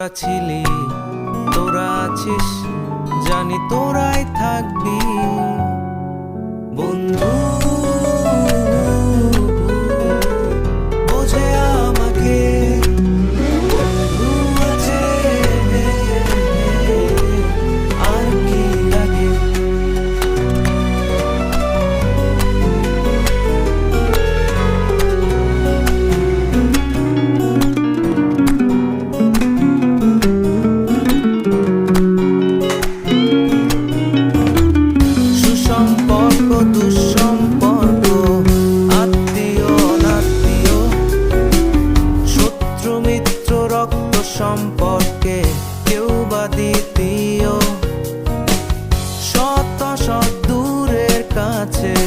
ছিলি, তোরা আছিস, জানি তোরাই থাকবি বন্ধু। বোঝে আমাকে বন্ধু আছে, আর কি লাগে। সুসম্পর্ক দুঃসম্পর্ক, আত্মীয় অনাত্মীয়, শত্রু মিত্র রক্ত সম্পর্কে কেউ বা দ্বিতীয়, শত শত দূরের কাছে